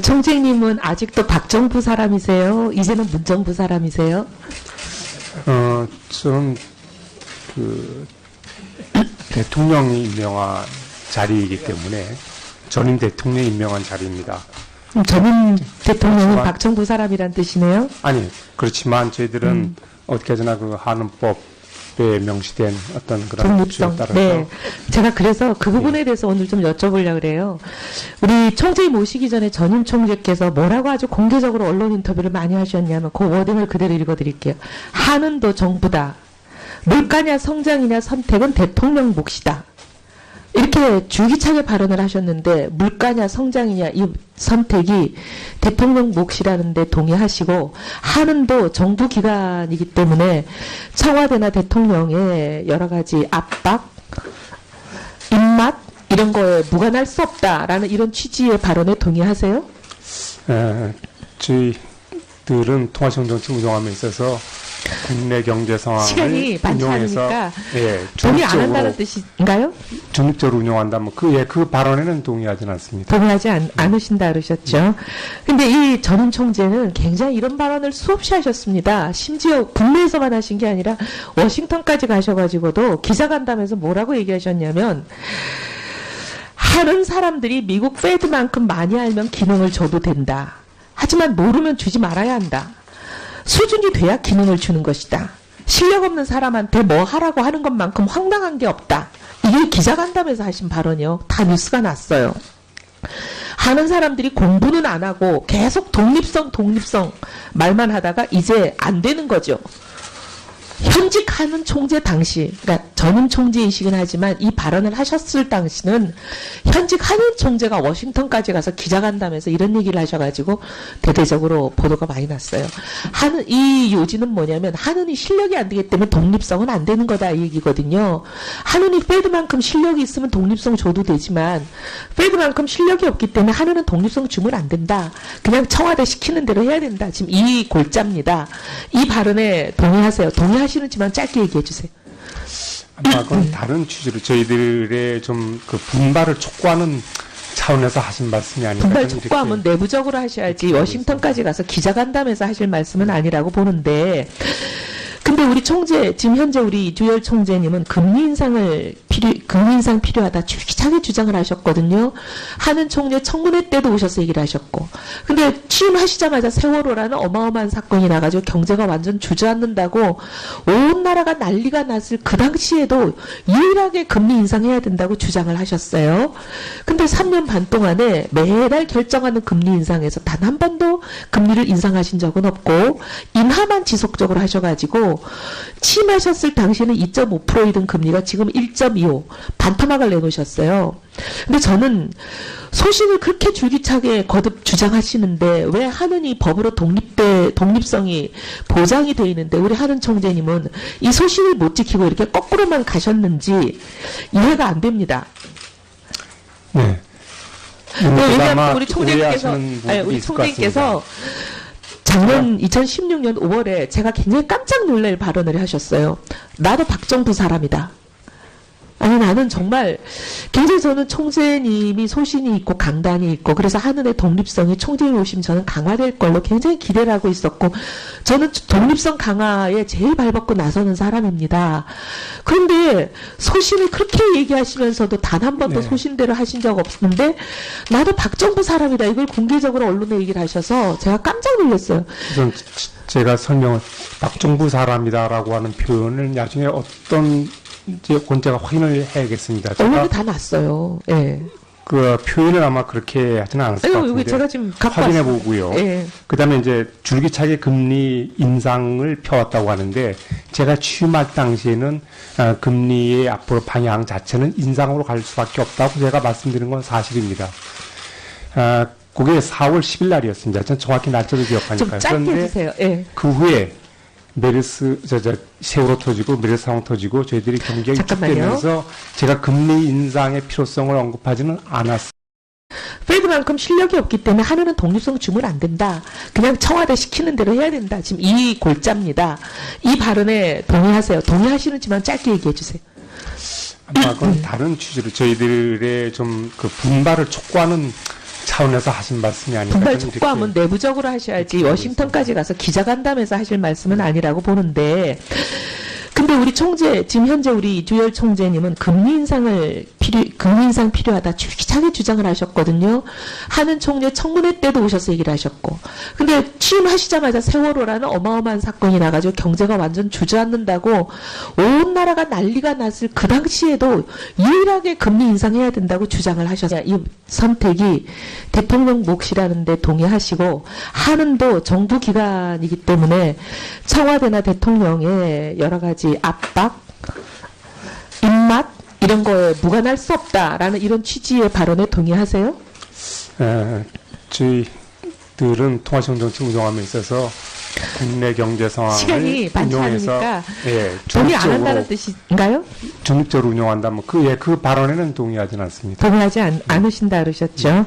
총재님은 아직도 박정부 사람이세요? 이제는 문정부 사람이세요? 저는 대통령이 임명한 자리이기 때문에 전임 대통령이 임명한 자리입니다. 전임 대통령은 그렇지만, 박정부 사람이란 뜻이네요? 아니, 그렇지만 저희들은 어떻게 하잖아, 그 한원법에 명시된 어떤 그런 독립성. 규칙에 따라서. 네. 제가 그래서 그 부분에 대해서 오늘 좀 여쭤보려고 그래요. 우리 총재 모시기 전에 전임 총재께서 뭐라고 아주 공개적으로 언론 인터뷰를 많이 하셨냐면 그 워딩을 그대로 읽어드릴게요. 한은도 정부다. 물가냐 성장이냐 선택은 대통령 몫이다. 이렇게 줄기차게 발언을 하셨는데 물가냐 성장이냐 이 선택이 대통령 몫이라는데 동의하시고 한은도 정부 기관이기 때문에 청와대나 대통령의 여러 가지 압박, 입맛 이런 거에 무관할 수 없다라는 이런 취지의 발언에 동의하세요? 저희들은 통화정정책 운영함에 있어서 국내 경제 상황을 시간이 많지 운용해서 않으니까 예, 동의 안 중립적으로 한다는 뜻인가요? 중립적으로 운영한다면 그 발언에는 동의하지는 않습니다. 동의하지 않으신다 그러셨죠. 근데 이 전임 총재는 굉장히 이런 발언을 수없이 하셨습니다. 심지어 국내에서만 하신 게 아니라 워싱턴까지 가셔가지고도 기자간담회에서 뭐라고 얘기하셨냐면 하는 사람들이 미국 페드만큼 많이 알면 기능을 줘도 된다. 하지만 모르면 주지 말아야 한다. 수준이 돼야 기능을 주는 것이다. 실력 없는 사람한테 뭐 하라고 하는 것만큼 황당한 게 없다. 이게 기자간담회에서 하신 발언이요. 다 뉴스가 났어요. 하는 사람들이 공부는 안 하고 계속 독립성 말만 하다가 이제 안 되는 거죠. 현직 하는 총재 당시, 그러니까 전임 총재이시긴 하지만 이 발언을 하셨을 당시는 현직 하는 총재가 워싱턴까지 가서 기자간담회에서 이런 얘기를 하셔가지고 대대적으로 보도가 많이 났어요. 이 요지는 뭐냐면 한은이 실력이 안 되기 때문에 독립성은 안 되는 거다 이 얘기거든요. 한은이 페드만큼 실력이 있으면 독립성 줘도 되지만 페드만큼 실력이 없기 때문에 한은은 독립성 주면 안 된다. 그냥 청와대 시키는 대로 해야 된다. 지금 이 골자입니다. 이 발언에 동의하세요? 동의하시는지만 짧게 얘기해 주세요. 아마 그건 다른 취지로 저희들의 좀 그 분발을 촉구하는 차원에서 하신 말씀이 아닌가. 분발 촉구하면 내부적으로 하셔야지 워싱턴까지 가서 기자간담회에서 하실 말씀은 아니라고 보는데 근데 우리 총재, 지금 현재 우리 이주열 총재님은 금리 인상 필요하다 줄기차게 주장을 하셨거든요. 하는 총재 청문회 때도 오셔서 얘기를 하셨고. 근데 취임하시자마자 세월호라는 어마어마한 사건이 나가지고 경제가 완전 주저앉는다고 온 나라가 난리가 났을 그 당시에도 유일하게 금리 인상해야 된다고 주장을 하셨어요. 근데 3년 반 동안에 매달 결정하는 금리 인상에서 단 한 번도 금리를 인상하신 적은 없고 인하만 지속적으로 하셔가지고 취임하셨을 당시에는 2.5%이던 금리가 지금 1.25 반토막을 내놓으셨어요. 근데 저는 소신을 그렇게 줄기차게 거듭 주장하시는데 왜 한은이 법으로 독립성이 보장이 되어 있는데 우리 한은 총재님은 이 소신을 못 지키고 이렇게 거꾸로만 가셨는지 이해가 안 됩니다. 네. 왜냐하면 우리 총재님께서 작년 2016년 5월에 제가 굉장히 깜짝 놀랄 발언을 하셨어요. 나도 박정부 사람이다. 아니 나는 정말 굉장히 저는 총재님이 소신이 있고 강단이 있고 그래서 한은의 독립성이 총재님 오시면 저는 강화될 걸로 굉장히 기대를 하고 있었고 저는 독립성 강화에 제일 발벗고 나서는 사람입니다. 그런데 소신을 그렇게 얘기하시면서도 단 한 번도 네. 소신대로 하신 적 없는데 나도 박정부 사람이다 이걸 공개적으로 언론에 얘기를 하셔서 제가 깜짝 놀랐어요. 우선 제가 설명을 박정부 사람이다라고 하는 표현을 나중에 어떤 이제 권자가 확인을 해야겠습니다. 언론에 다 났어요. 예. 그 표현을 아마 그렇게 하지는 않았을 것 같은데 제가 지금 갖고 확인해 왔어요. 보고요. 예. 그다음에 이제 줄기차게 금리 인상을 펴왔다고 하는데 제가 취임할 당시에는 금리의 앞으로 방향 자체는 인상으로 갈 수밖에 없다고 제가 말씀드린 건 사실입니다. 그게 4월 10일 날이었습니다. 전 정확히 날짜도 기억하니까요. 좀 짧게 그런데 해주세요. 예. 그 후에 메르스 세월호 터지고 메르스 상황 터지고 저희들이 경기가 위축되면서 제가 금리 인상의 필요성을 언급하지는 않았습니다. 페드만큼 실력이 없기 때문에 한은은 독립성 주면 안 된다. 그냥 청와대 시키는 대로 해야 된다. 지금 이 골자입니다. 이 발언에 동의하세요? 동의하시는지만 짧게 얘기해 주세요. 아마 그건 다른 취지로 저희들의 좀 그 분발을 촉구하는 차원에서 하신 말씀이 아닌가. 분발 좀 촉구하면 이렇게 내부적으로 하셔야지 워싱턴까지 가서 기자간담회에서 하실 말씀은 아니라고 보는데, 근데 우리 총재, 지금 현재 우리 이주열 총재님은 금리 인상 필요하다 주기차게 주장을 하셨거든요. 하는 총재 청문회 때도 오셔서 얘기를 하셨고. 근데 취임하시자마자 세월호라는 어마어마한 사건이 나가지고 경제가 완전 주저앉는다고 온 나라가 난리가 났을 그 당시에도 유일하게 금리 인상해야 된다고 주장을 하셨어요. 이 선택이 대통령 몫이라는 데 동의하시고, 하는도 정부 기관이기 때문에 청와대나 대통령의 여러 가지 압박, 입맛 이런 거에 무관할 수 없다라는 이런 취지의 발언에 동의하세요? 저희들은 통화정정치 운영함에 있어서 국내 경제 상황을 시간이 많지 운용해서 않으니까 예, 동의 안 중립적으로 한다는 뜻인가요? 중립적으로 운영한다면 그 발언에는 동의하지는 않습니다. 동의하지 않으신다 그러셨죠.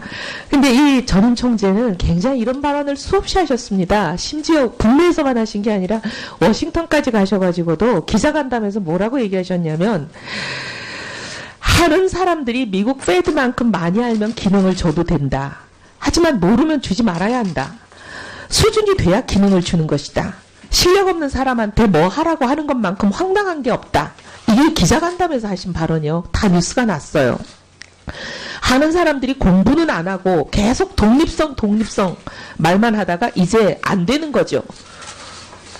근데 이 전 총재는 굉장히 이런 발언을 수없이 하셨습니다. 심지어 국내에서만 하신 게 아니라 워싱턴까지 가셔가지고도 기자간담회에서 뭐라고 얘기하셨냐면, 하는 사람들이 미국 페드만큼 많이 알면 기능을 줘도 된다. 하지만 모르면 주지 말아야 한다. 수준이 돼야 기능을 주는 것이다. 실력 없는 사람한테 뭐 하라고 하는 것만큼 황당한 게 없다. 이게 기자간담회에서 하신 발언이요. 다 뉴스가 났어요. 하는 사람들이 공부는 안 하고 계속 독립성 말만 하다가 이제 안 되는 거죠.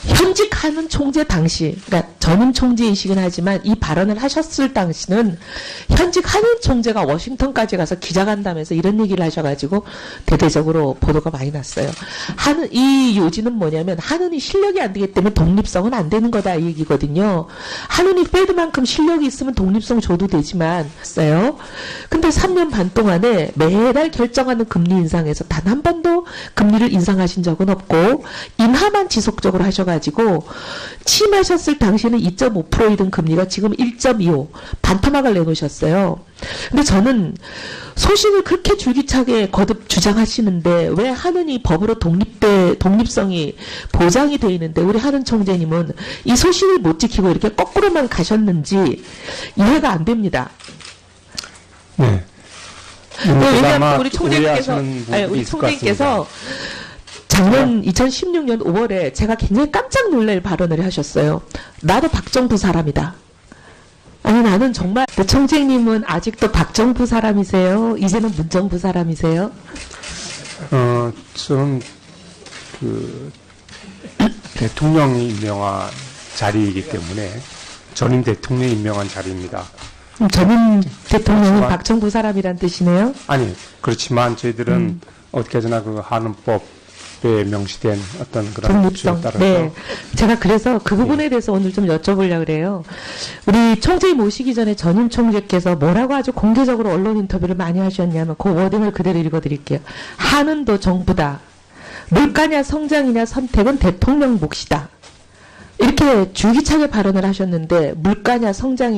현직 하는 총재 당시, 그러니까 전임 총재이시긴 하지만 이 발언을 하셨을 당시는 현직 하는 총재가 워싱턴까지 가서 기자간담회에서 이런 얘기를 하셔가지고 대대적으로 보도가 많이 났어요. 이 요지는 뭐냐면, 하느니 실력이 안 되기 때문에 독립성은 안 되는 거다 이 얘기거든요. 하느니 페드만큼 실력이 있으면 독립성 줘도 되지만 했어요. 근데 3년 반 동안에 매달 결정하는 금리 인상에서 단 한 번도 금리를 인상하신 적은 없고, 인하만 지속적으로 하셔가지고 취임하셨을 당시에는 2.5%이던 금리가 지금 1.25 반토막을 내놓으셨어요. 근데 저는 소신을 그렇게 줄기차게 거듭 주장하시는데 왜 하느니 법으로 독립성이 보장이 되어 있는데 우리 하는 총재님은 이 소신을 못 지키고 이렇게 거꾸로만 가셨는지 이해가 안 됩니다. 네. 왜냐하면 우리 총재님께서 총재님께서 작년 2016년 5월에 제가 굉장히 깜짝 놀랄 발언을 하셨어요. 나도 박정부 사람이다. 아니, 나는 정말, 총재님은 아직도 박정부 사람이세요? 이제는 문정부 사람이세요? 저는 대통령이 임명한 자리이기 때문에 전임 대통령이 임명한 자리입니다. 전임 대통령은 그렇지만, 박정부 사람이란 뜻이네요? 아니, 그렇지만 저희들은 어떻게 하나 한법에 명시된 어떤 그런 독립성. 따라서 네. 제가 그래서 그 부분에 대해서 오늘 좀 여쭤보려고 그래요. 우리 총재 모시기 전에 전임 총재께서 뭐라고 아주 공개적으로 언론 인터뷰를 많이 하셨냐면 그 워딩을 그대로 읽어드릴게요. 하는도 정부다. 물가냐 성장이냐 선택은 대통령 몫이다. 이렇게 줄기차게 발언을 하셨는데 물가냐 성장이냐